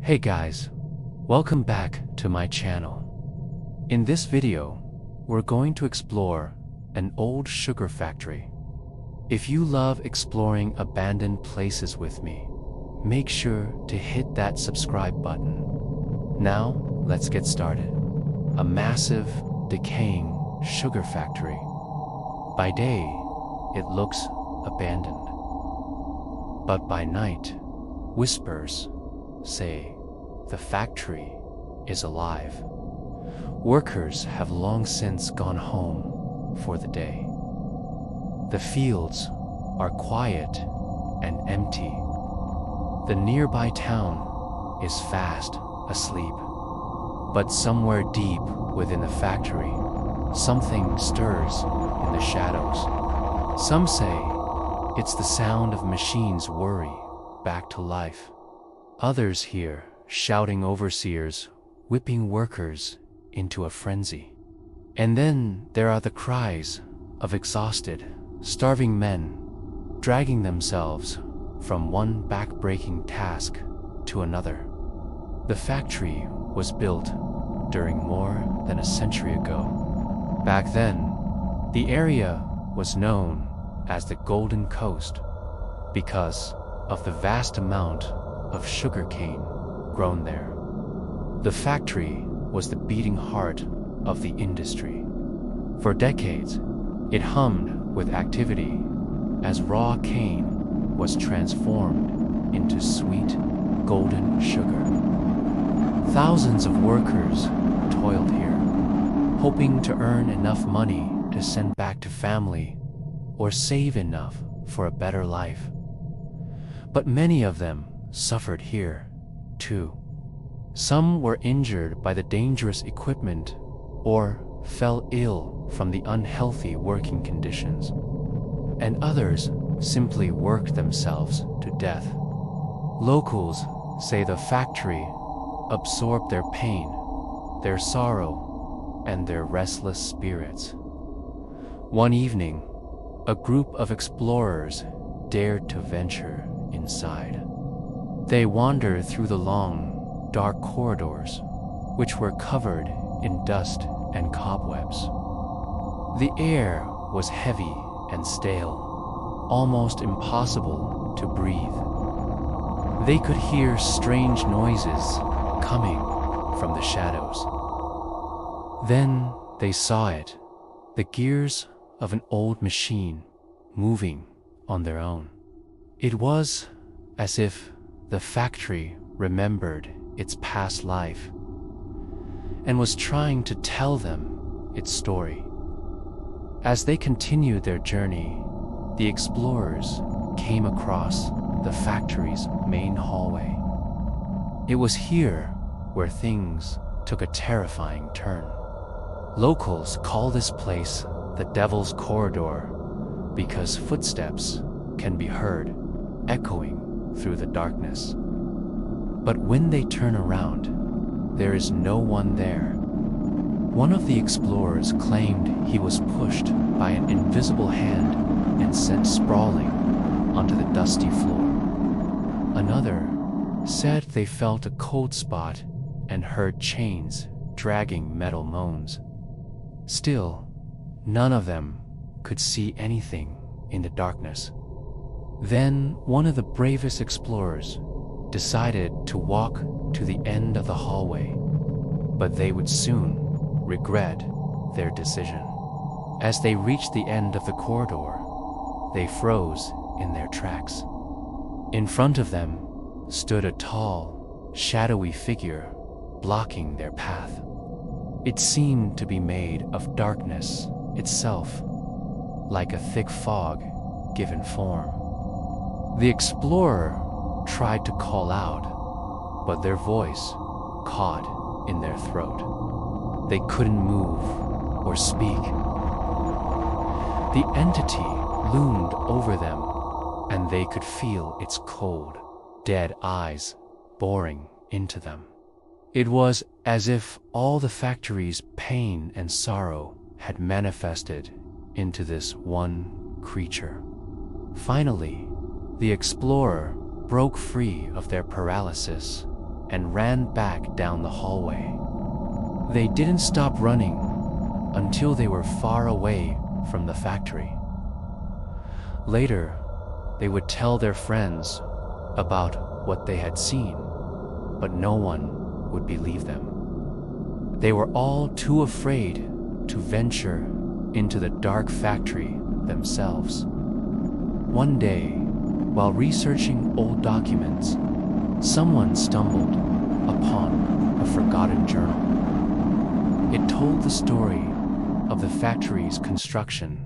Hey guys, welcome back to my channel. In this video, we're going to explore an old sugar factory. If you love exploring abandoned places with me, make sure to hit that subscribe button. Now, let's get started. A massive, decaying sugar factory. By day, it looks abandoned. But by night, whispers say the factory is alive. Workers have long since gone home for the day. The fields are quiet and empty. The nearby town is fast asleep. But somewhere deep within the factory, something stirs in the shadows. Some say it's the sound of machines worry back to life. Others hear shouting overseers, whipping workers into a frenzy. And then there are the cries of exhausted, starving men, dragging themselves from one back-breaking task to another. The factory was built during more than a century ago. Back then, the area was known as the Golden Coast because of the vast amount of sugarcane grown there. The factory was the beating heart of the industry. For decades, it hummed with activity as raw cane was transformed into sweet, golden sugar. Thousands of workers toiled here, hoping to earn enough money to send back to family or save enough for a better life. But many of them suffered here, too. Some were injured by the dangerous equipment or fell ill from the unhealthy working conditions. And others simply worked themselves to death. Locals say the factory absorbed their pain, their sorrow, and their restless spirits. One evening, a group of explorers dared to venture inside. They wandered through the long, dark corridors, which were covered in dust and cobwebs. The air was heavy and stale, almost impossible to breathe. They could hear strange noises coming from the shadows. Then they saw it, the gears of an old machine moving on their own. It was as if the factory remembered its past life and was trying to tell them its story. As they continued their journey, the explorers came across the factory's main hallway. It was here where things took a terrifying turn. Locals call this place the Devil's Corridor because footsteps can be heard echoing through the darkness. But when they turn around, there is no one there. One of the explorers claimed he was pushed by an invisible hand and sent sprawling onto the dusty floor. Another said they felt a cold spot and heard chains dragging metal moans. Still, none of them could see anything in the darkness. Then one of the bravest explorers decided to walk to the end of the hallway, but they would soon regret their decision. As they reached the end of the corridor, they froze in their tracks. In front of them stood a tall, shadowy figure blocking their path. It seemed to be made of darkness itself, like a thick fog given form. The explorer tried to call out, but their voice caught in their throat. They couldn't move or speak. The entity loomed over them, and they could feel its cold, dead eyes boring into them. It was as if all the factory's pain and sorrow had manifested into this one creature. Finally, the explorer broke free of their paralysis and ran back down the hallway. They didn't stop running until they were far away from the factory. Later, they would tell their friends about what they had seen, but no one would believe them. They were all too afraid to venture into the dark factory themselves. One day, while researching old documents, someone stumbled upon a forgotten journal. It told the story of the factory's construction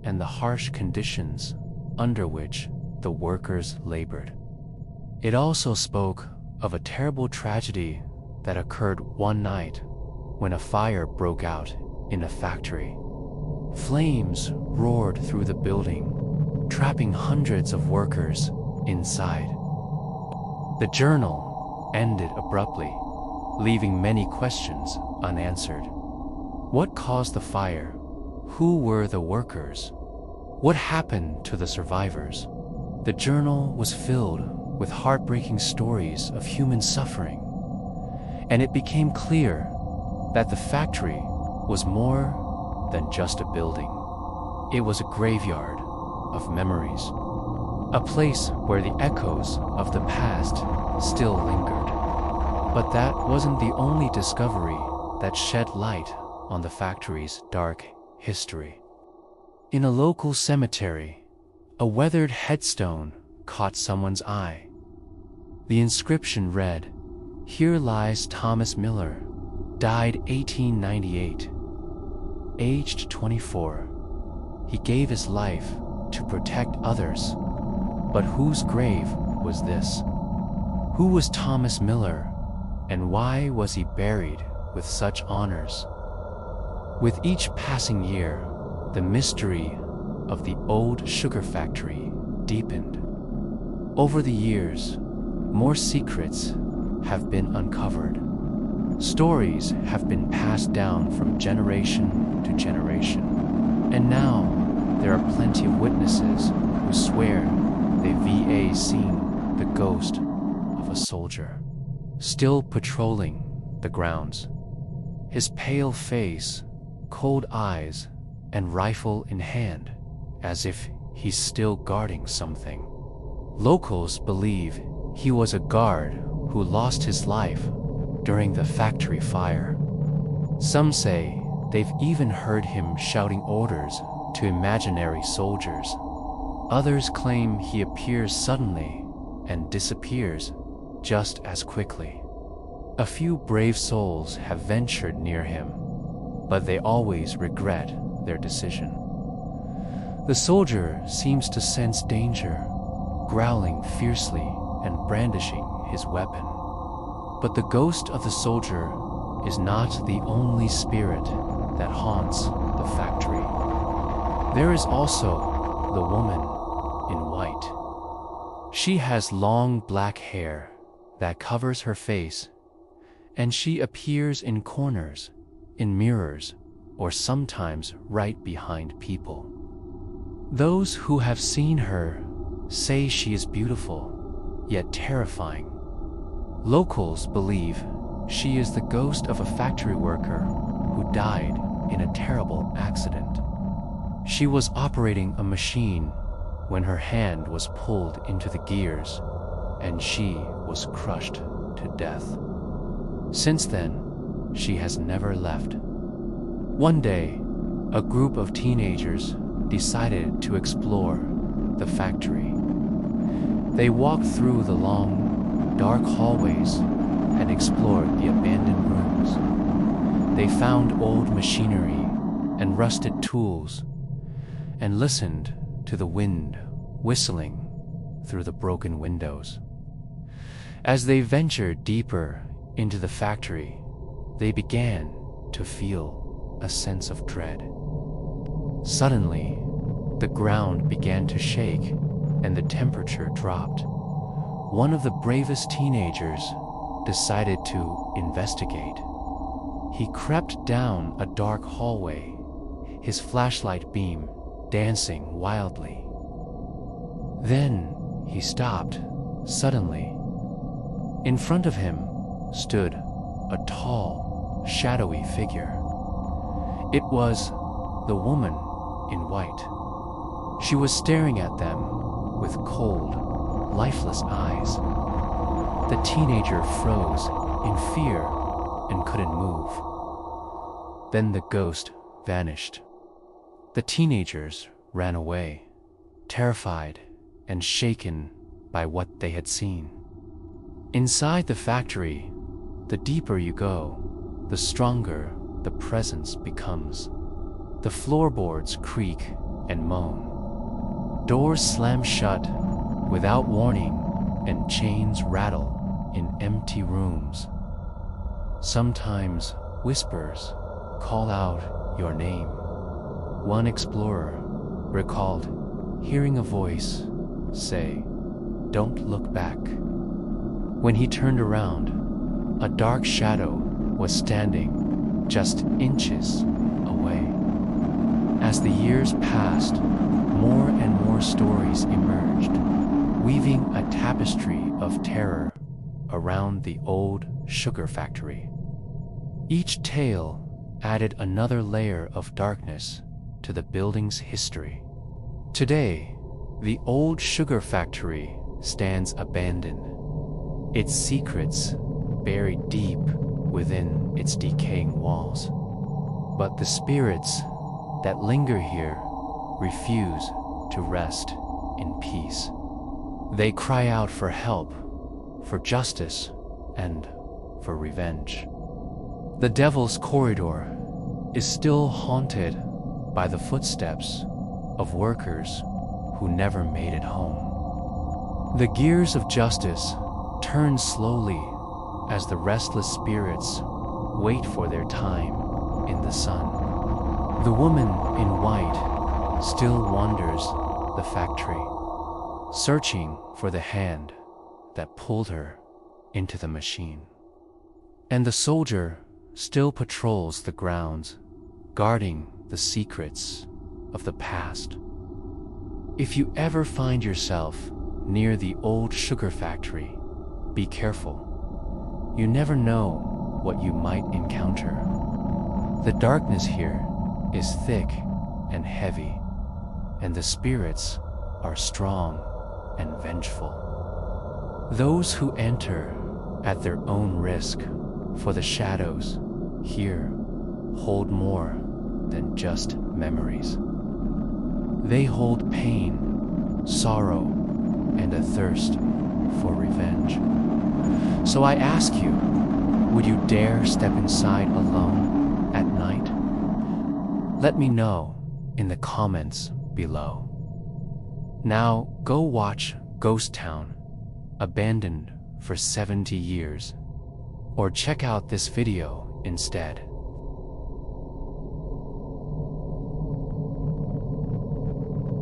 and the harsh conditions under which the workers labored. It also spoke of a terrible tragedy that occurred one night when a fire broke out in a factory. Flames roared through the building, trapping hundreds of workers inside. The journal ended abruptly, leaving many questions unanswered. What caused the fire? Who were the workers? What happened to the survivors? The journal was filled with heartbreaking stories of human suffering, and it became clear that the factory was more than just a building. It was a graveyard of memories, a place where the echoes of the past still lingered. But that wasn't the only discovery that shed light on the factory's dark history. In a local cemetery, a weathered headstone caught someone's eye. The inscription read, "Here lies Thomas Miller, died 1898. Aged 24. He gave his life to protect others. But whose grave was this? Who was Thomas Miller, and why was he buried with such honors?" With each passing year, the mystery of the old sugar factory deepened. Over the years, more secrets have been uncovered. Stories have been passed down from generation to generation. And now, there are plenty of witnesses who swear they've seen the ghost of a soldier, still patrolling the grounds. His pale face, cold eyes, and rifle in hand, as if he's still guarding something. Locals believe he was a guard who lost his life during the factory fire. Some say they've even heard him shouting orders to imaginary soldiers. Others claim he appears suddenly and disappears just as quickly. A few brave souls have ventured near him, but they always regret their decision. The soldier seems to sense danger, growling fiercely and brandishing his weapon. But the ghost of the soldier is not the only spirit that haunts the factory. There is also the woman in white. She has long black hair that covers her face, and she appears in corners, in mirrors, or sometimes right behind people. Those who have seen her say she is beautiful, yet terrifying. Locals believe she is the ghost of a factory worker who died in a terrible accident. She was operating a machine when her hand was pulled into the gears, and she was crushed to death. Since then, she has never left. One day, a group of teenagers decided to explore the factory. They walked through the long, dark hallways and explored the abandoned rooms. They found old machinery and rusted tools and listened to the wind whistling through the broken windows. As they ventured deeper into the factory, they began to feel a sense of dread. Suddenly, the ground began to shake and the temperature dropped. One of the bravest teenagers decided to investigate. He crept down a dark hallway, his flashlight beam dancing wildly. Then he stopped suddenly. In front of him stood a tall, shadowy figure. It was the woman in white. She was staring at them with cold, lifeless eyes. The teenager froze in fear and couldn't move. Then the ghost vanished. The teenagers ran away, terrified and shaken by what they had seen. Inside the factory, the deeper you go, the stronger the presence becomes. The floorboards creak and moan. Doors slam shut without warning, and chains rattle in empty rooms. Sometimes whispers call out your name. One explorer recalled hearing a voice say, "Don't look back." When he turned around, a dark shadow was standing just inches away. As the years passed, more and more stories emerged, weaving a tapestry of terror around the old sugar factory. Each tale added another layer of darkness to the building's history. Today, the old sugar factory stands abandoned, its secrets buried deep within its decaying walls. But the spirits that linger here refuse to rest in peace. They cry out for help, for justice, and for revenge. The Devil's Corridor is still haunted by the footsteps of workers who never made it home. The gears of justice turn slowly as the restless spirits wait for their time in the sun. The woman in white still wanders the factory, searching for the hand that pulled her into the machine. And the soldier still patrols the grounds, guarding the secrets of the past. If you ever find yourself near the old sugar factory, be careful. You never know what you might encounter. The darkness here is thick and heavy, and the spirits are strong and vengeful. Those who enter at their own risk, for the shadows here hold more than just memories. They hold pain, sorrow, and a thirst for revenge. So I ask you, would you dare step inside alone at night? Let me know in the comments below. Now go watch Ghost Town, abandoned for 70 years, or check out this video instead.